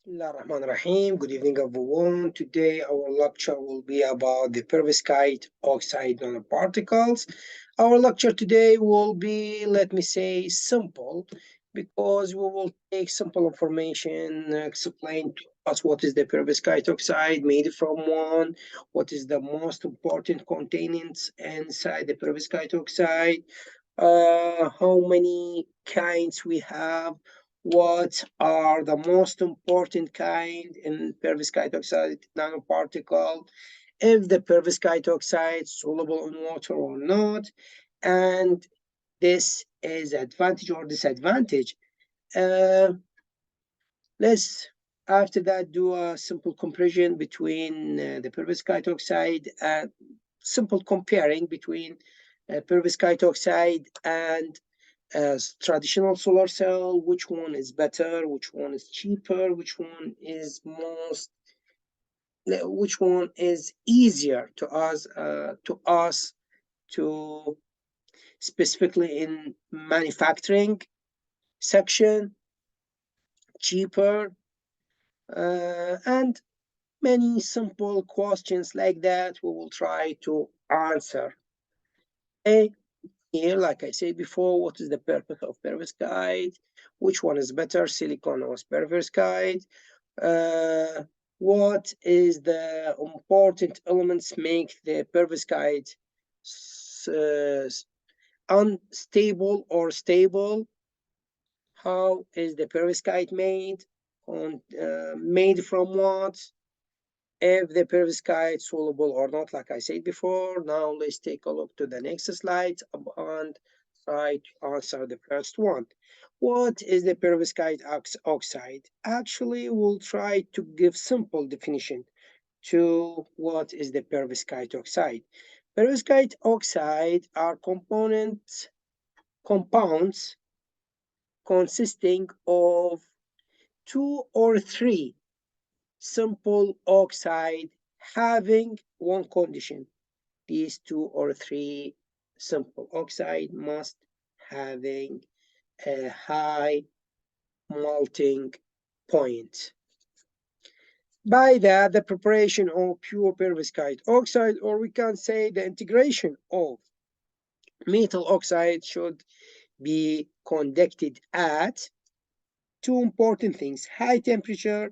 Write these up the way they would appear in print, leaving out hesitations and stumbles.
Bismillahirrahmanirrahim. Good evening, everyone. Today, our lecture will be about the perovskite oxide nanoparticles. Our lecture today will be, let me say, simple because we will take simple information, explain to us what is the perovskite oxide made from one, what is the most important containants inside the perovskite oxide, how many kinds we have, what are the most important kind in perovskite oxide nanoparticle, if the perovskite oxide is soluble in water or not, and this is advantage or disadvantage. Uh, let's after that do a simple comparison between the perovskite oxide and simple comparing between perovskite oxide and traditional solar cell, which one is better, which one is cheaper, which one is easier to us to specifically in manufacturing section, cheaper, and many simple questions like that we will try to answer. Okay. Here, like I said before, what is the purpose of perovskite? Which one is better, silicon or perovskite? Uh, what is the important elements make the perovskite unstable or stable? How is the perovskite made? Made from what? If the perovskite is soluble or not, like I said before. Now let's take a look to the next slide and try to answer the first one. What is the perovskite oxide? Actually, we'll try to give simple definition to what is the perovskite oxide. Perovskite oxide are compounds consisting of two or three simple oxide having one condition. These two or three simple oxide must having a high melting point. By that, the preparation of pure perovskite oxide, or we can say the integration of metal oxide, should be conducted at two important things: high temperature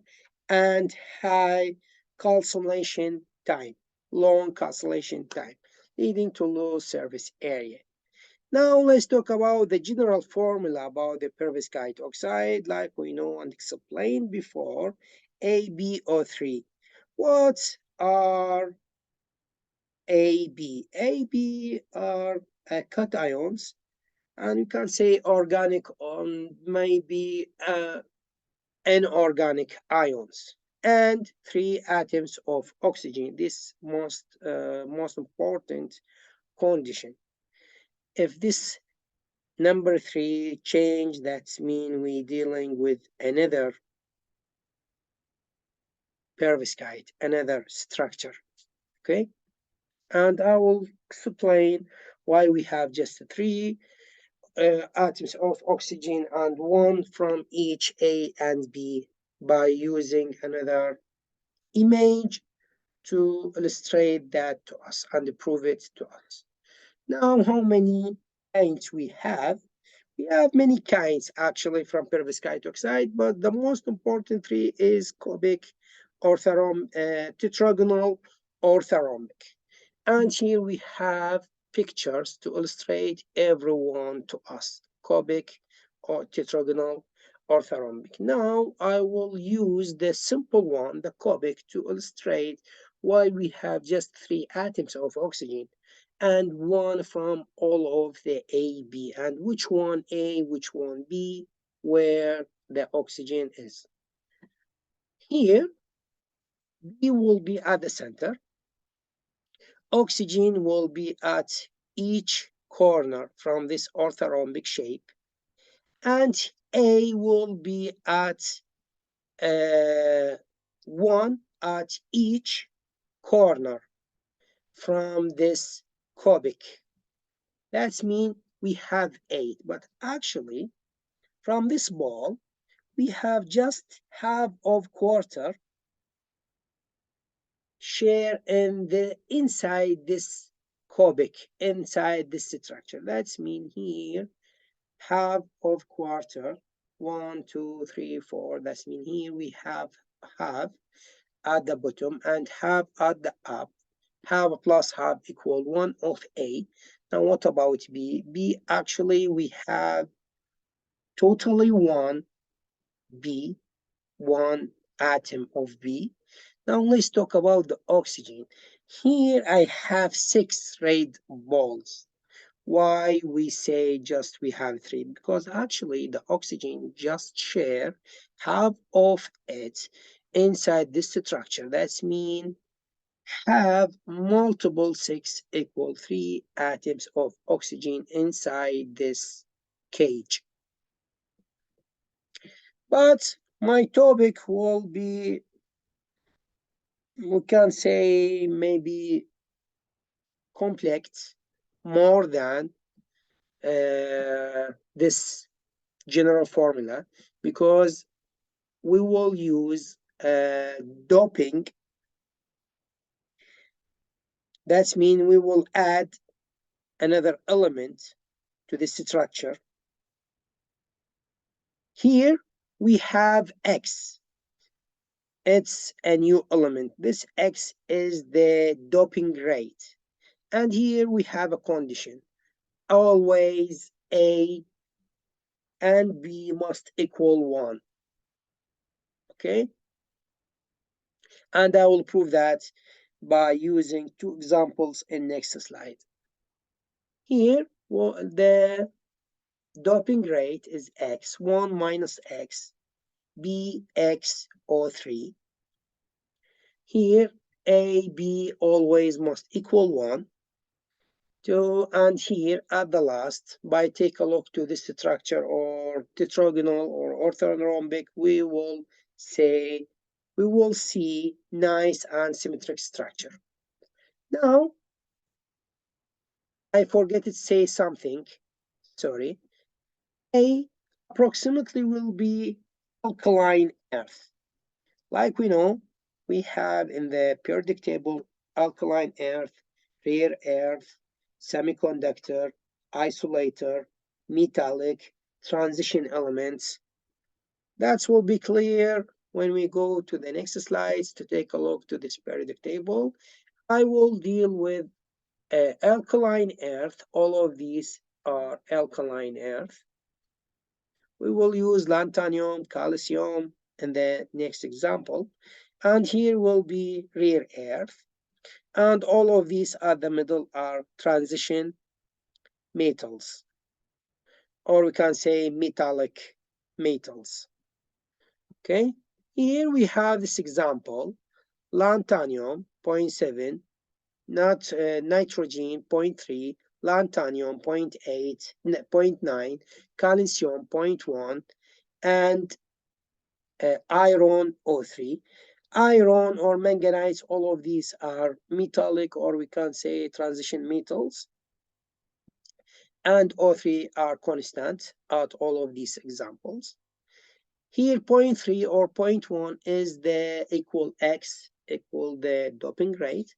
and high calcination time, long calcination time, leading to low surface area. Now let's talk about the general formula about the perovskite oxide, like we know and explained before, AbO3. What are AB? AB are cations, and you can say organic on maybe inorganic ions, and three atoms of oxygen. This most important condition. If this number three change, that means we dealing with another perovskite, another structure. Okay, and I will explain why we have just three atoms of oxygen and one from each A and B by using another image to illustrate that to us and prove it to us. Now, how many kinds we have? We have many kinds actually from perovskite oxide, but the most important three is cubic, tetragonal, orthorhombic. And here we have pictures to illustrate every one to us: cubic, or tetragonal, orthorhombic. Now I will use the simple one, the cubic, to illustrate why we have just three atoms of oxygen and one from all of the A, B, and which one A, which one B, where the oxygen is. Here, B will be at the center. Oxygen will be at each corner from this orthorhombic shape, and A will be at one at each corner from this cubic. That means we have 8, but actually from this ball we have just half of quarter share in the inside this cubic, inside this structure. That's mean here half of quarter, 1, 2, 3, 4. That's mean here we have half at the bottom and half at the up. Half plus half equal 1 of A. Now what about B? B actually we have totally 1 B, 1 atom of B. Now let's talk about the oxygen. Here I have 6 red balls. Why we say just we have 3? Because actually the oxygen just share half of it inside this structure. That's mean have multiple 6 equal 3 atoms of oxygen inside this cage. But my topic will be, we can say, maybe complex more than this general formula, because we will use doping. That means we will add another element to this structure. Here we have X. It's a new element. This X is the doping rate. And here we have a condition. Always A and B must equal 1. Okay? And I will prove that by using 2 examples in next slide. Here, well, the doping rate is X, 1 minus X, B, X, O3. Here, A, B always must equal 1. And here at the last, by take a look to this structure or tetragonal or orthorhombic, we will see nice and symmetric structure. Now, I forget to say something, sorry. A approximately will be alkaline earth. Like we know, we have in the periodic table alkaline earth, rare earth, semiconductor, isolator, metallic, transition elements. That will be clear when we go to the next slides to take a look to this periodic table. I will deal with alkaline earth. All of these are alkaline earth. We will use lanthanum, calcium in the next example. And here will be rare earth. And all of these at the middle are transition metals, or we can say metallic metals. Okay, here we have this example, lanthanum 0.7, nitrogen 0.3, lanthanum 0.8, 0.9, calcium 0.1, and iron O3. Iron or manganese, all of these are metallic, or we can say transition metals. And O3 are constant at all of these examples. Here 0.3 or 0.1 is the equal X, equal the doping rate.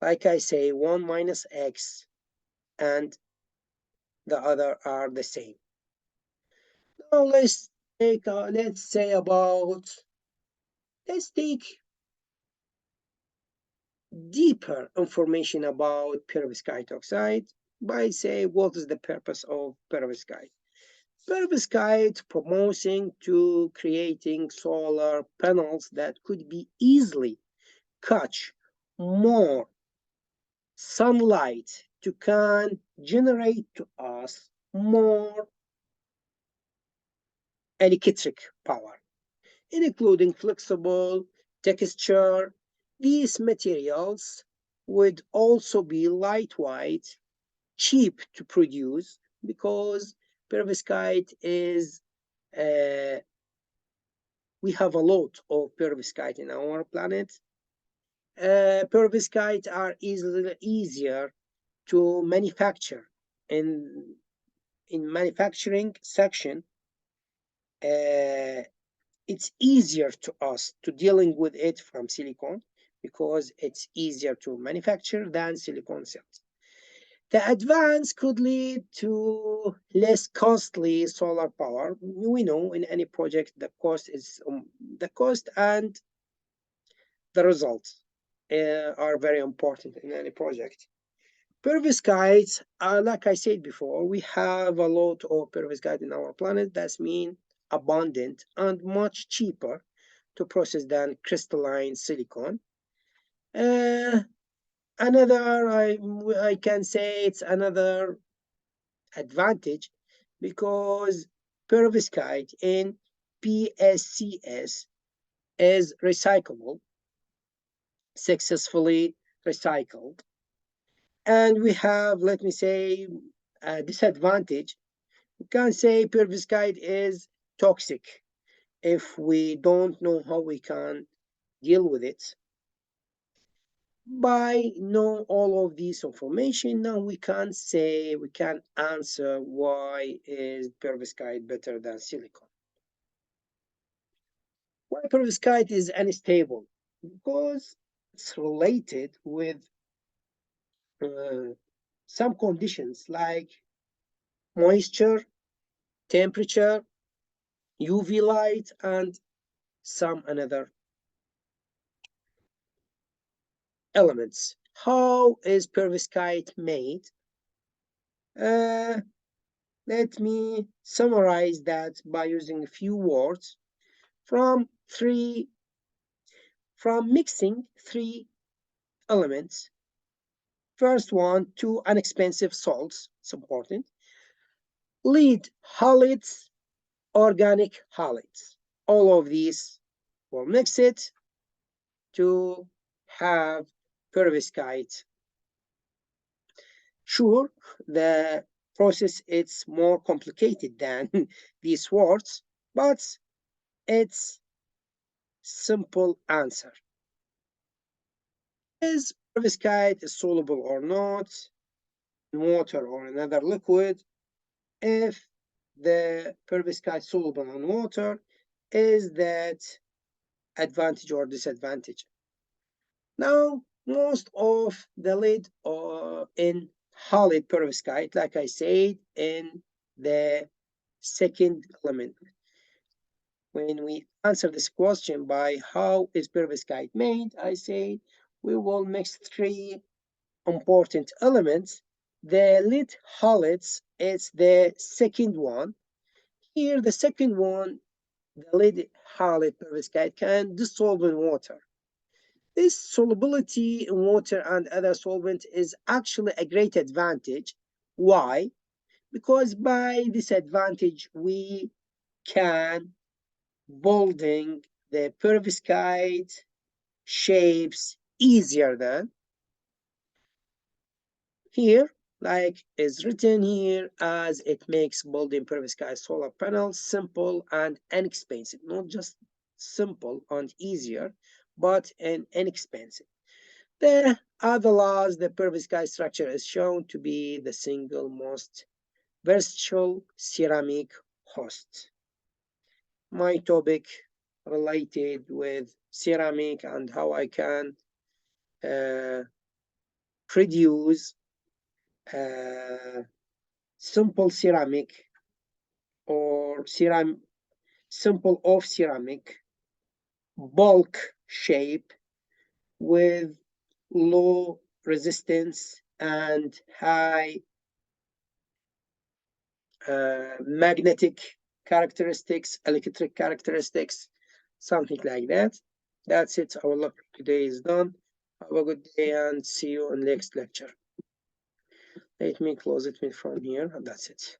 Like I say, 1 minus X and the other are the same. Now let's take let's take deeper information about perovskite oxide by say what is the purpose of perovskite. Perovskite promoting to creating solar panels that could be easily catch more sunlight to can generate to us more electric power, including flexible texture. These materials would also be lightweight, cheap to produce, because perovskite is we have a lot of perovskite in our planet. Perovskite are easier to manufacture in manufacturing section. it's easier to us to dealing with it from silicon because it's easier to manufacture than silicon cells. The advance could lead to less costly solar power. We know in any project the cost is the cost and the results are very important in any project. Perovskites are, like I said before, we have a lot of perovskite in our planet. That's mean abundant and much cheaper to process than crystalline silicon. Uh, another, I can say it's another advantage because perovskite in PSCS is recyclable, successfully recycled. And we have, let me say, a disadvantage. We can say perovskite is toxic if we don't know how we can deal with it. By knowing all of this information, now we can say, we can answer why is perovskite better than silicon. Why perovskite is unstable? Because it's related with some conditions like moisture, temperature, UV light, and some another elements. How is perovskite made? Let me summarize that by using a few words from mixing three elements. First one, two inexpensive salts, it's important. Lead halides, organic halides. All of these will mix it to have perovskite. Sure, the process is more complicated than these words, but it's simple answer. Is perovskite soluble or not in water or another liquid? If the perovskite soluble in water, is that advantage or disadvantage? Now, most of the lead in halide perovskite, like I said, in the second element. When we answer this question by how is perovskite made, I say we will mix three important elements. The lead halides is the second one. Here, the second one, the lead halide perovskite can dissolve in water. This solubility in water and other solvent is actually a great advantage. Why? Because by this advantage, we can building the perovskite shapes easier than here, like is written here, as it makes building perovskite solar panels simple and inexpensive. Not just simple and easier, but inexpensive. The other laws, the perovskite structure is shown to be the single most versatile ceramic host. My topic related with ceramic and how I can produce simple ceramic or simple of ceramic bulk shape with low resistance and high magnetic characteristics, electric characteristics, something like that. That's it. Our lecture today is done. Have a good day and see you in the next lecture. Let me close it from here, and that's it.